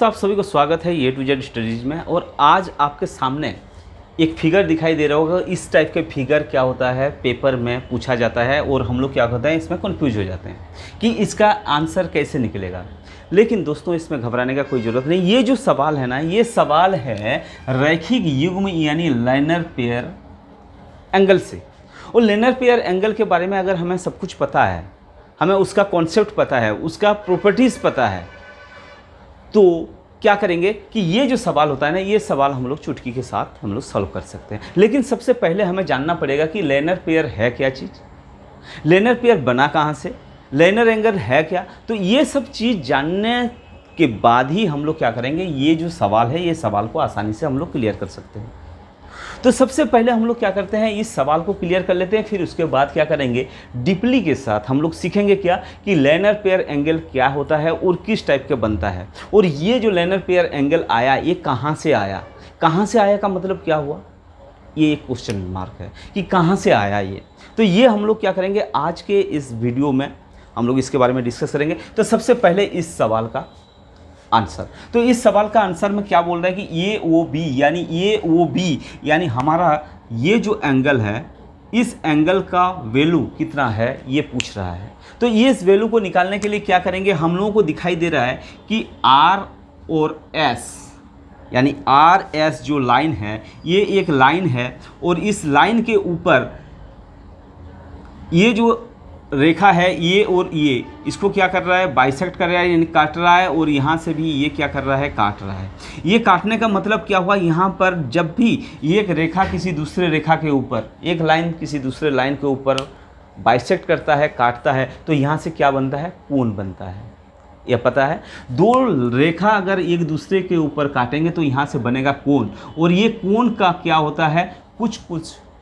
दोस्तों, आप सभी को स्वागत है A to Z स्टडीज़ में। और आज आपके सामने एक फिगर दिखाई दे रहा होगा। इस टाइप के फिगर क्या होता है, पेपर में पूछा जाता है और हम लोग क्या होता है, इसमें कंफ्यूज हो जाते हैं कि इसका आंसर कैसे निकलेगा। लेकिन दोस्तों, इसमें घबराने का कोई ज़रूरत नहीं। ये जो सवाल है ना, ये सवाल है रैखिक युग्म यानी लाइनर पेयर एंगल से। और लाइनर पेयर एंगल के बारे में अगर हमें सब कुछ पता है, हमें उसका कॉन्सेप्ट पता है, उसका प्रॉपर्टीज़ पता है, तो क्या करेंगे कि ये जो सवाल होता है ना, ये सवाल हम लोग चुटकी के साथ हम लोग सॉल्व कर सकते हैं। लेकिन सबसे पहले हमें जानना पड़ेगा कि लाइनर पेयर है क्या चीज़, लाइनर पेयर बना कहाँ से, लाइनर एंगल है क्या। तो ये सब चीज़ जानने के बाद ही हम लोग क्या करेंगे, ये जो सवाल है, ये सवाल को आसानी से हम लोग क्लियर कर सकते हैं। तो सबसे पहले हम लोग क्या करते हैं, इस सवाल को क्लियर कर लेते हैं। फिर उसके बाद क्या करेंगे, डीपली के साथ हम लोग सीखेंगे क्या कि लाइनर पेयर एंगल क्या होता है और किस टाइप का बनता है। और ये जो लाइनर पेयर एंगल आया, ये कहाँ से आया, कहाँ से आया का मतलब क्या हुआ, ये एक क्वेश्चन मार्क है कि कहाँ से आया ये। तो ये हम लोग क्या करेंगे, आज के इस वीडियो में हम लोग इसके बारे में डिस्कस करेंगे। तो सबसे पहले इस सवाल का आंसर, तो इस सवाल का आंसर में क्या बोल रहा है कि ए ओ बी यानी हमारा ये जो एंगल है, इस एंगल का वैल्यू कितना है ये पूछ रहा है। तो ये इस वैल्यू को निकालने के लिए क्या करेंगे, हम लोगों को दिखाई दे रहा है कि आर और एस यानी आर एस जो लाइन है, ये एक लाइन है और इस लाइन के ऊपर ये जो रेखा है, ये और ये इसको क्या कर रहा है, बाइसेक्ट कर रहा है यानी काट रहा है। और यहाँ से भी ये क्या कर रहा है, काट रहा है। ये काटने का मतलब क्या हुआ, यहाँ पर जब भी एक रेखा किसी दूसरे रेखा के ऊपर, एक लाइन किसी दूसरे लाइन के ऊपर बाइसेक्ट करता है, काटता है, तो यहाँ से क्या बनता है, कोण बनता है। यह पता है, दो रेखा अगर एक दूसरे के ऊपर काटेंगे तो यहाँ से बनेगा कोण। और ये कोण का क्या होता है, कुछ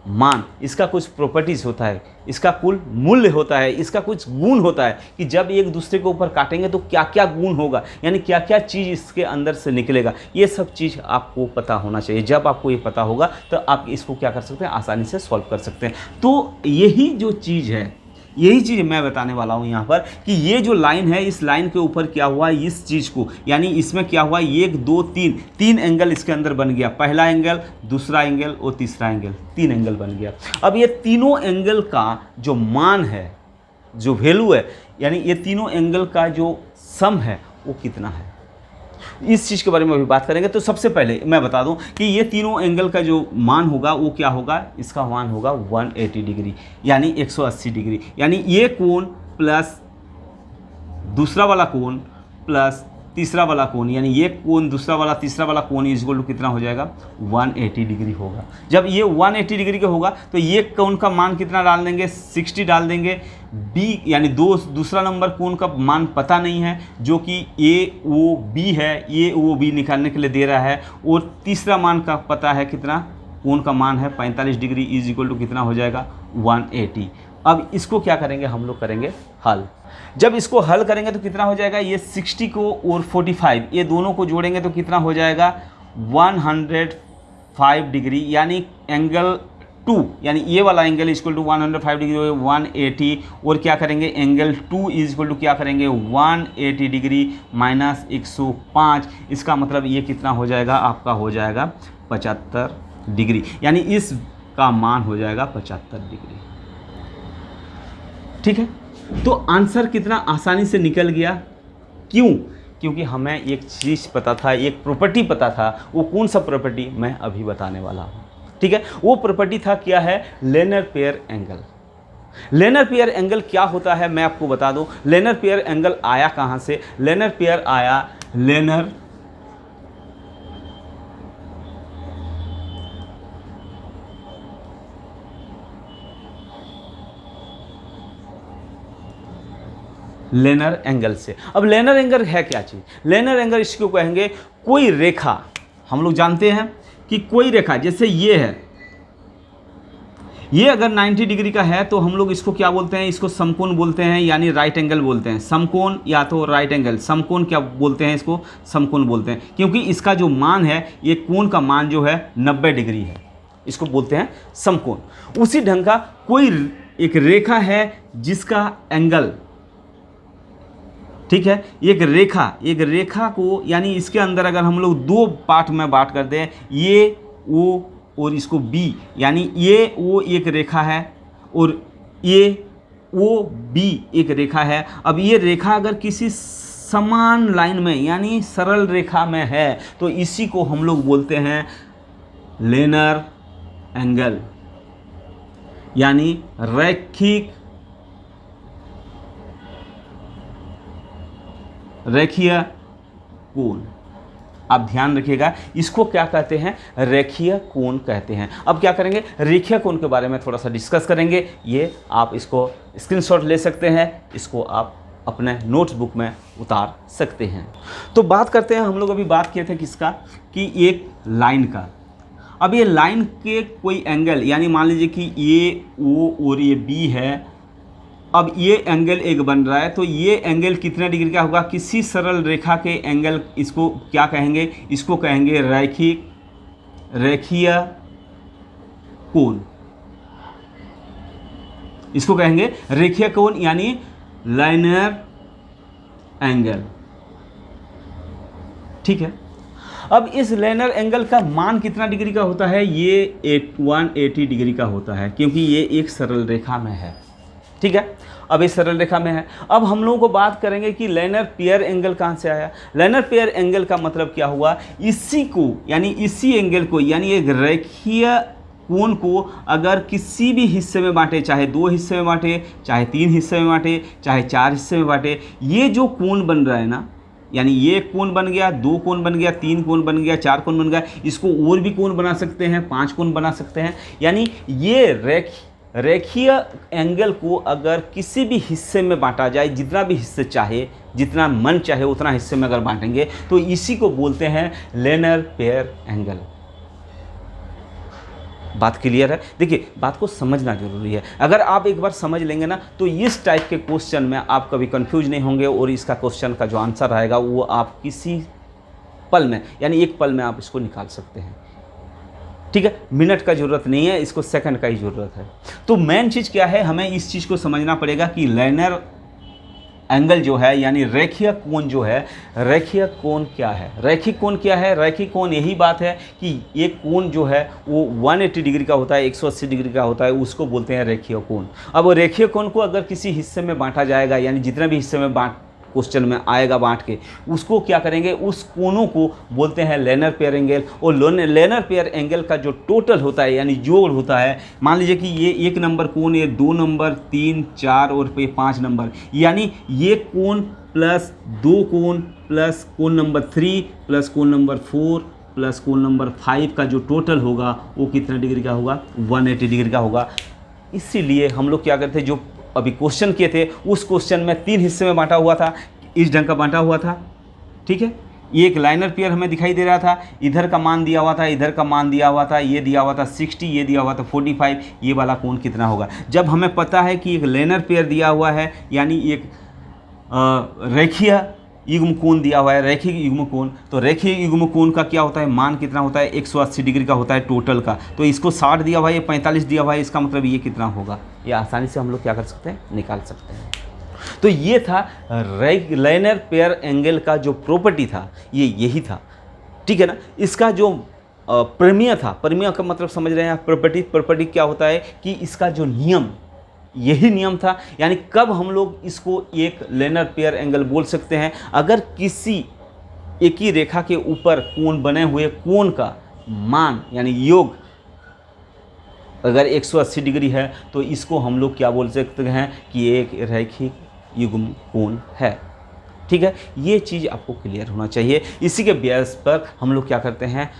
मान, इसका कुछ प्रॉपर्टीज़ होता है, इसका कुल मूल्य होता है, इसका कुछ गुण होता है कि जब एक दूसरे के ऊपर काटेंगे तो क्या क्या गुण होगा, यानी क्या क्या चीज़ इसके अंदर से निकलेगा। ये सब चीज़ आपको पता होना चाहिए। जब आपको ये पता होगा तो आप इसको क्या कर सकते हैं, आसानी से सॉल्व कर सकते हैं। तो यही जो चीज़ है, यही चीज़ मैं बताने वाला हूँ यहाँ पर कि ये जो लाइन है, इस लाइन के ऊपर क्या हुआ, इस चीज़ को यानी इसमें क्या हुआ, 1 2 3 एंगल इसके अंदर बन गया। पहला एंगल, दूसरा एंगल और तीसरा एंगल, 3 एंगल बन गया। अब ये तीनों एंगल का जो मान है, जो वैल्यू है, यानी ये तीनों एंगल का जो सम है वो कितना है, इस चीज़ के बारे में अभी बात करेंगे। तो सबसे पहले मैं बता दूं कि ये तीनों एंगल का जो मान होगा वो क्या होगा, इसका मान होगा 180 डिग्री यानी 180 डिग्री। यानी ये कोण प्लस दूसरा वाला कोण प्लस तीसरा वाला कोण, यानी ये कोण दूसरा वाला तीसरा वाला कोण इज इक्वल टू कितना हो जाएगा, 180 डिग्री होगा। जब ये 180 डिग्री का होगा तो ये कोण का मान कितना डाल देंगे, 60 डाल देंगे। बी यानी दूसरा नंबर कोण का मान पता नहीं है, जो कि ए ओ बी है, ए ओ बी निकालने के लिए दे रहा है। और तीसरा मान का पता है कितना, कोण का मान है 45 डिग्री इज इक्वल टू कितना हो जाएगा, 180। अब इसको क्या करेंगे, हम लोग करेंगे हल। जब इसको हल करेंगे तो कितना हो जाएगा, ये 60 को और 45 ये दोनों को जोड़ेंगे तो कितना हो जाएगा, 105 डिग्री यानी एंगल 2 यानी ये वाला angle is equal to 105 degree 180। और क्या करेंगे, एंगल 2 इज इक्वल टू क्या करेंगे, 180 डिग्री माइनस 105। इसका मतलब ये कितना हो जाएगा, आपका हो जाएगा 75 डिग्री, यानी इसका मान हो जाएगा 75 डिग्री। ठीक है, तो आंसर कितना आसानी से निकल गया। क्यों, क्योंकि हमें एक चीज़ पता था, एक प्रॉपर्टी पता था। वो कौन सा प्रॉपर्टी मैं अभी बताने वाला हूँ। ठीक है, वो प्रॉपर्टी था क्या है, liner pair angle. Liner pair angle क्या होता है मैं आपको बता दूं। लाइनर पेयर एंगल आया कहाँ से, लाइनर पेयर आया लाइनर एंगल से। अब लाइनर एंगल है क्या चीज़, लाइनर एंगल इसको कहेंगे कोई रेखा। हम लोग जानते हैं कि कोई रेखा, जैसे ये है, ये अगर 90 डिग्री का है तो हम लोग इसको क्या बोलते हैं, इसको समकोण बोलते हैं यानी राइट एंगल बोलते हैं। समकोण या तो राइट एंगल, समकोण क्या बोलते हैं, इसको समकोण बोलते हैं, क्योंकि इसका जो मान है, ये कोण का मान जो है 90 डिग्री है, इसको बोलते हैं समकोण। उसी ढंग का कोई एक रेखा है जिसका एंगल ठीक है। एक रेखा को यानी इसके अंदर अगर हम लोग दो पार्ट में बांट करते हैं, ये ओ और इसको बी, यानी ये ओ एक रेखा है और ये ओ बी एक रेखा है। अब ये रेखा अगर किसी समान लाइन में यानी सरल रेखा में है तो इसी को हम लोग बोलते हैं लेनर एंगल, यानी रेखीय कोण। आप ध्यान रखिएगा, इसको क्या कहते हैं, रेखीय कोण कहते हैं। अब क्या करेंगे, रेखीय कोण के बारे में थोड़ा सा डिस्कस करेंगे। ये आप इसको स्क्रीनशॉट ले सकते हैं, इसको आप अपने नोट्स बुक में उतार सकते हैं। तो बात करते हैं, हम लोग अभी बात किए थे किसका, कि एक लाइन का। अब ये लाइन के कोई एंगल, यानी मान लीजिए कि ये ओ और ये बी है, अब ये एंगल एक बन रहा है, तो ये एंगल कितने डिग्री का होगा, किसी सरल रेखा के एंगल, इसको क्या कहेंगे, इसको कहेंगे रेखीय कोण, इसको कहेंगे रेखीय कोण यानी लाइनर एंगल। ठीक है। अब इस लाइनर एंगल का मान कितना डिग्री का होता है, ये 180 डिग्री का होता है, क्योंकि ये एक सरल रेखा में है। ठीक है। अब इस सरल रेखा में है। अब हम लोगों को बात करेंगे कि लाइनर पेयर एंगल कहाँ से आया। लाइनर पेयर एंगल का मतलब क्या हुआ, इसी को यानी इसी एंगल को यानी एक रेखीय कोण को अगर किसी भी हिस्से में बांटे, चाहे 2 हिस्से में बांटे, चाहे 3 हिस्से में बांटे, चाहे 4 हिस्से में बांटे, ये जो कोण बन रहा है ना, यानी ये कोण बन गया, 2 कोण बन गया, 3 कोण बन गया, 4 कोण बन गया, इसको और भी कोण बना सकते हैं, 5 कोण बना सकते हैं। यानी ये रेखीय एंगल को अगर किसी भी हिस्से में बांटा जाए, जितना भी हिस्से चाहे, जितना मन चाहे उतना हिस्से में अगर बांटेंगे तो इसी को बोलते हैं लाइनर पेयर एंगल। बात क्लियर है। देखिए, बात को समझना जरूरी है। अगर आप एक बार समझ लेंगे ना तो इस टाइप के क्वेश्चन में आप कभी कंफ्यूज नहीं होंगे और इसका क्वेश्चन का जो आंसर आएगा वो आप किसी पल में यानी एक पल में आप इसको निकाल सकते हैं। ठीक है। मिनट का ज़रूरत नहीं है, इसको सेकंड का ही ज़रूरत है। तो मेन चीज़ क्या है, हमें इस चीज़ को समझना पड़ेगा कि लाइनर एंगल जो है यानी रेखीय कोण जो है, रेखीय कोण क्या है। रेखीय कोण क्या है, रेखीय कोण यही बात है कि एक कोण जो है वो 180 डिग्री का होता है, 180 डिग्री का होता है, उसको बोलते हैं रेखीय कोण। अब वो रेखीय कोण को अगर किसी हिस्से में बांटा जाएगा, यानी जितने भी हिस्से में क्वेश्चन में आएगा बांट के, उसको क्या करेंगे, उस कोणों को बोलते हैं लाइनर पेयर एंगल। और लाइनर पेयर एंगल का जो टोटल होता है यानी जोड़ होता है, मान लीजिए कि ये 1 नंबर कोण, ये 2 नंबर, 3, 4 और 5 नंबर, यानी ये कोण प्लस 2 कोण प्लस कोण नंबर 3 प्लस कोण नंबर 4 प्लस कोण नंबर 5 का जो टोटल होगा वो कितना डिग्री का होगा, 180 डिग्री का होगा। इसीलिए हम लोग क्या करते हैं, जो अभी क्वेश्चन किए थे उस क्वेश्चन में 3 हिस्से में बांटा हुआ था, इस ढंग का बांटा हुआ था। ठीक है। ये एक लाइनर पेयर हमें दिखाई दे रहा था, इधर का मान दिया हुआ था, इधर का मान दिया हुआ था, ये दिया हुआ था 60, ये दिया हुआ था 45, ये वाला कोण कितना होगा। जब हमें पता है कि एक लाइनर पेयर दिया हुआ है यानी एक रेखीय युग्म कोण दिया हुआ है, रेखीय युग्म कोण, तो रेखीय युग्म कोण का क्या होता है, मान कितना होता है, 180 डिग्री का होता है टोटल का। तो इसको 60 दिया हुआ है, ये 45 दिया हुआ है, इसका मतलब ये कितना होगा, ये आसानी से हम लोग क्या कर सकते हैं, निकाल सकते हैं। तो ये था लाइनर पेयर एंगल का जो प्रॉपर्टी था, ये यही था। ठीक है ना। इसका जो प्रमेय था, प्रमेय का मतलब समझ रहे हैं आप, प्रॉपर्टी क्या होता है कि इसका जो नियम, यही नियम था। यानी कब हम लोग इसको एक लाइनर पेयर एंगल बोल सकते हैं, अगर किसी एक ही रेखा के ऊपर कोण बने हुए कोण का मान यानी योग अगर 180 डिग्री है तो इसको हम लोग क्या बोल सकते हैं कि एक रैखिक युग्म कोण है। ठीक है। ये चीज़ आपको क्लियर होना चाहिए। इसी के बेस पर हम लोग क्या करते हैं,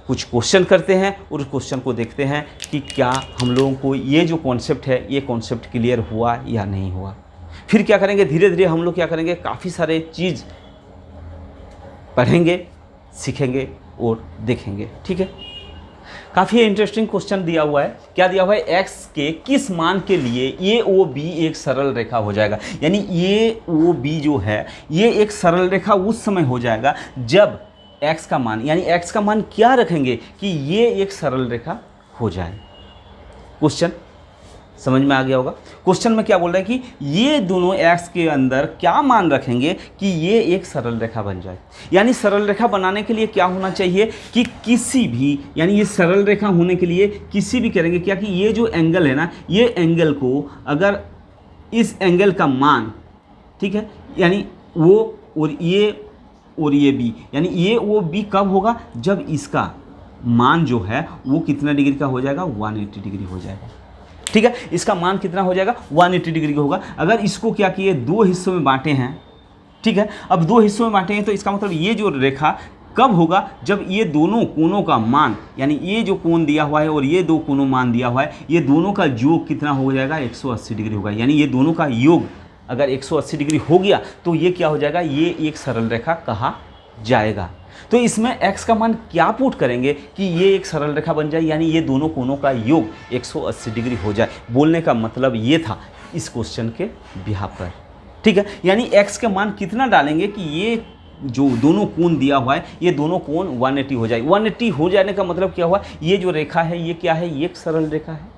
कुछ क्वेश्चन करते हैं और उस क्वेश्चन को देखते हैं कि क्या हम लोगों को ये जो कॉन्सेप्ट है ये कॉन्सेप्ट क्लियर हुआ या नहीं हुआ। फिर क्या करेंगे, धीरे धीरे हम लोग क्या करेंगे, काफ़ी सारे चीज़ पढ़ेंगे, सीखेंगे और देखेंगे। ठीक है। काफ़ी इंटरेस्टिंग क्वेश्चन दिया हुआ है। क्या दिया हुआ है, x के किस मान के लिए ए ओ बी एक सरल रेखा हो जाएगा। यानी ए ओ बी जो है ये एक सरल रेखा उस समय हो जाएगा जब x का मान, यानी x का मान क्या रखेंगे कि ये एक सरल रेखा हो जाए। क्वेश्चन समझ में आ गया होगा। क्वेश्चन में क्या बोल रहा है कि ये दोनों एक्स के अंदर क्या मान रखेंगे कि ये एक सरल रेखा बन जाए। यानी सरल रेखा बनाने के लिए क्या होना चाहिए कि किसी भी, यानी ये सरल रेखा होने के लिए किसी भी करेंगे क्या कि ये जो एंगल है ना, ये एंगल को अगर इस एंगल का मान, ठीक है, यानी वो और ये बी, यानी ये वो बी कब होगा, जब इसका मान जो है वो कितना डिग्री का हो जाएगा, 180 डिग्री हो जाएगा। ठीक है, इसका मान कितना हो जाएगा, 180 डिग्री का होगा। अगर इसको क्या किए, दो हिस्सों में बांटे हैं, ठीक है, अब दो हिस्सों में बांटे हैं तो इसका मतलब ये जो रेखा कब होगा, जब ये दोनों कोणों का मान, यानी ये जो कोण दिया हुआ है और ये दो कोणों मान दिया हुआ है, ये दोनों का योग कितना हो जाएगा, 180 डिग्री होगा। यानी ये दोनों का योग अगर 180 डिग्री हो गया तो ये क्या हो जाएगा, ये एक सरल रेखा कहा जाएगा। तो इसमें x का मान क्या पुट करेंगे कि ये एक सरल रेखा बन जाए, यानी ये दोनों कोणों का योग 180 डिग्री हो जाए। बोलने का मतलब ये था इस क्वेश्चन के बिहाफ पर। ठीक है, यानी x के मान कितना डालेंगे कि ये जो दोनों कोण दिया हुआ है, ये दोनों कोण 180 हो जाए। 180 हो जाने का मतलब क्या हुआ, ये जो रेखा है ये क्या है, ये एक सरल रेखा है।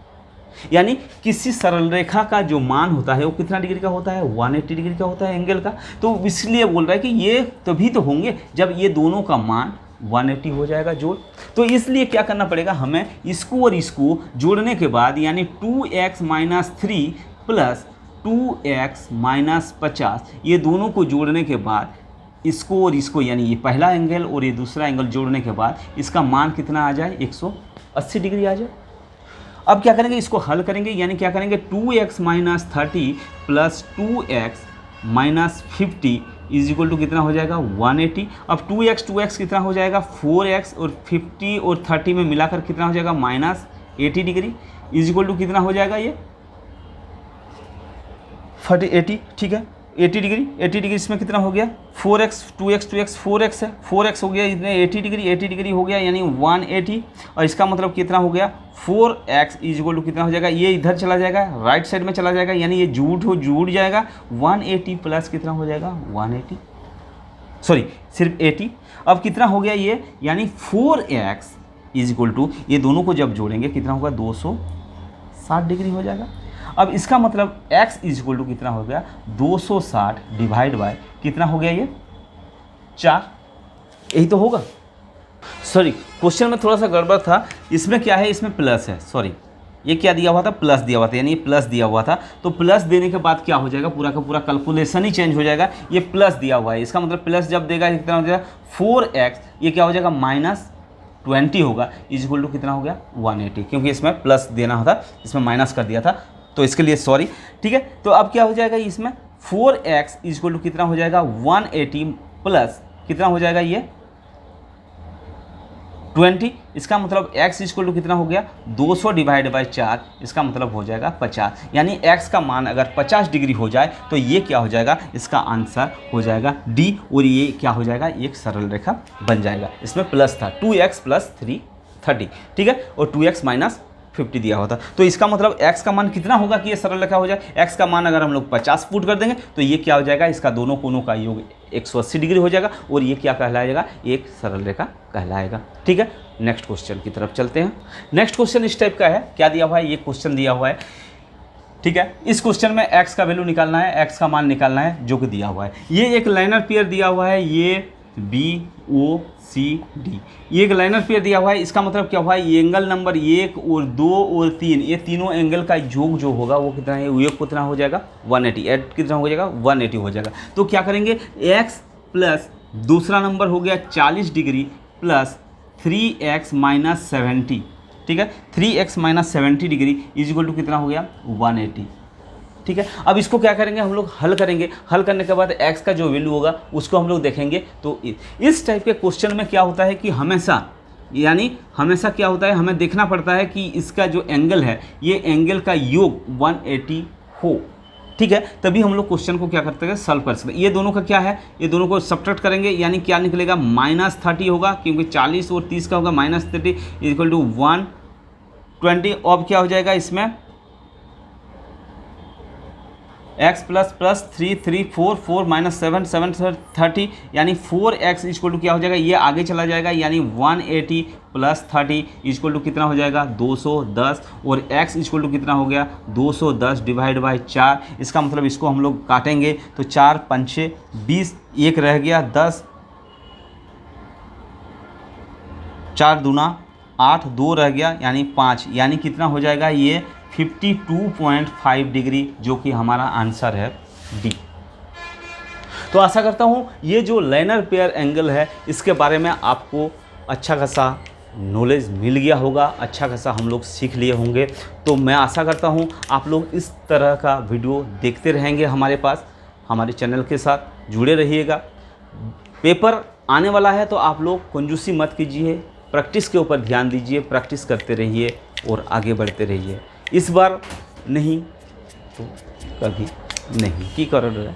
यानी किसी सरल रेखा का जो मान होता है वो कितना डिग्री का होता है, 180 डिग्री का होता है एंगल का। तो इसलिए बोल रहा है कि ये तभी तो होंगे जब ये दोनों का मान 180 हो जाएगा जोड़। तो इसलिए क्या करना पड़ेगा, हमें इसको और इसको जोड़ने के बाद, यानी 2x - 3 प्लस 2x - 50, ये दोनों को जोड़ने के बाद इसको और इसको, यानी ये पहला एंगल और ये दूसरा एंगल जोड़ने के बाद इसका मान कितना आ जाए, 180 डिग्री आ जाए। अब क्या करेंगे, इसको हल करेंगे, यानी क्या करेंगे, 2x - 30 plus 2x - 50 is equal to कितना हो जाएगा, 180। अब 2x कितना हो जाएगा, 4x, और 50 और 30 में मिलाकर कितना हो जाएगा, -80 डिग्री इज इक्वल टू कितना हो जाएगा, ये 80। ठीक है, 80 डिग्री इसमें कितना हो गया, 4x 2x 4x है, 4x हो गया इतने 80 डिग्री हो गया, यानी 180। और इसका मतलब कितना हो गया, 4x इज इक्वल टू कितना हो जाएगा, ये इधर चला जाएगा, राइट साइड में चला जाएगा, यानी ये जुड़ जाएगा, 180 प्लस कितना हो जाएगा, 180, सॉरी सिर्फ 80। अब कितना हो गया ये, यानी 4x इज इक्वल टू, ये दोनों को जब जोड़ेंगे कितना होगा, 260 डिग्री हो जाएगा। अब इसका मतलब x इज इक्वल टू कितना हो गया, 260 डिवाइड बाय कितना हो गया, ये 4, यही तो होगा। सॉरी, क्वेश्चन में थोड़ा सा गड़बड़ था, इसमें क्या है, इसमें प्लस है, सॉरी ये क्या दिया हुआ था, प्लस दिया हुआ था, यानी ये प्लस दिया हुआ था। तो प्लस देने के बाद क्या हो जाएगा, पूरा का पूरा कैलकुलेशन ही चेंज हो जाएगा। ये प्लस दिया हुआ है, इसका मतलब प्लस जब देगा कितना हो जाएगा, 4x, ये क्या हो जाएगा, -20 होगा, इज इक्वल टू कितना हो गया, 180, क्योंकि इसमें प्लस देना था, इसमें माइनस कर दिया था, तो इसके लिए सॉरी। ठीक है, तो अब क्या हो जाएगा, इसमें 4x इज इक्वल टू कितना हो जाएगा, 180 प्लस कितना हो जाएगा, ये 20। इसका मतलब x इज इक्वल टू कितना हो गया, 200 डिवाइड बाई 4, इसका मतलब हो जाएगा 50। यानी x का मान अगर 50 डिग्री हो जाए तो ये क्या हो जाएगा, इसका आंसर हो जाएगा D, और ये क्या हो जाएगा, एक सरल रेखा बन जाएगा। इसमें प्लस था, 2x + 3 30, ठीक है, और 2x - 50 दिया होता। तो इसका मतलब x का मान कितना होगा कि ये सरल रेखा हो जाए, x का मान अगर हम लोग 50 पुट कर देंगे तो ये क्या हो जाएगा, इसका दोनों कोणों का योग 180 डिग्री हो जाएगा, और ये क्या कहलाएगा, एक सरल रेखा कहलाएगा। ठीक है, नेक्स्ट क्वेश्चन की तरफ चलते हैं। नेक्स्ट क्वेश्चन इस टाइप का है, क्या दिया हुआ है, ये क्वेश्चन दिया हुआ है। ठीक है, इस क्वेश्चन में x का वैल्यू निकालना है, x का मान निकालना है जो कि दिया हुआ है। ये एक लाइनर पेयर दिया हुआ है, ये BOCD, ये एक लाइनर पेयर दिया हुआ है। इसका मतलब क्या हुआ है, ये एंगल नंबर 1 और 2 और 3, ये तीनों एंगल का योग जो होगा वो कितना है, योग कितना हो जाएगा, 180, ऐड कितना हो जाएगा, 180 हो जाएगा। तो क्या करेंगे, x प्लस दूसरा नंबर हो गया 40 डिग्री प्लस 3x - 70, ठीक है, 3x - 70 degree is equal to कितना हो गया, 180। ठीक है, अब इसको क्या करेंगे, हम लोग हल करेंगे। हल करने के बाद x का जो वैल्यू होगा उसको हम लोग देखेंगे। तो इस टाइप के क्वेश्चन में क्या होता है कि हमेशा क्या होता है, हमें देखना पड़ता है कि इसका जो एंगल है, ये एंगल का योग 180 हो। ठीक है, तभी हम लोग क्वेश्चन को क्या करते हैं, सॉल्व कर सकते हैं। ये दोनों का क्या है, ये दोनों को सब्ट्रैक्ट करेंगे, यानी क्या निकलेगा, -30 होगा, क्योंकि 40 और 30 का होगा, -30 इक्वल टू 120। अब क्या हो जाएगा, इसमें x प्लस प्लस 3 3 4 4 माइनस 7 7 30 यानी 4x इक्वल टू क्या हो जाएगा, ये आगे चला जाएगा यानी 180 प्लस 30 इक्वल टू कितना हो जाएगा 210 और x इक्वल टू कितना हो गया 210 डिवाइड बाई 4। इसका मतलब इसको हम लोग काटेंगे तो 4 पंचे 20, एक रह गया 10, 4 दूना 8, 2 रह गया यानी 5, यानी कितना हो जाएगा ये 52.5 डिग्री, जो कि हमारा आंसर है डी। तो आशा करता हूँ ये जो लाइनर पेयर एंगल है इसके बारे में आपको अच्छा खासा नॉलेज मिल गया होगा, अच्छा खासा हम लोग सीख लिए होंगे। तो मैं आशा करता हूँ आप लोग इस तरह का वीडियो देखते रहेंगे हमारे पास, हमारे चैनल के साथ जुड़े रहिएगा। पेपर आने वाला है तो आप लोग कंजूसी मत कीजिए, प्रैक्टिस के ऊपर ध्यान दीजिए, प्रैक्टिस करते रहिए और आगे बढ़ते रहिए। इस बार नहीं तो कभी नहीं की कर रहे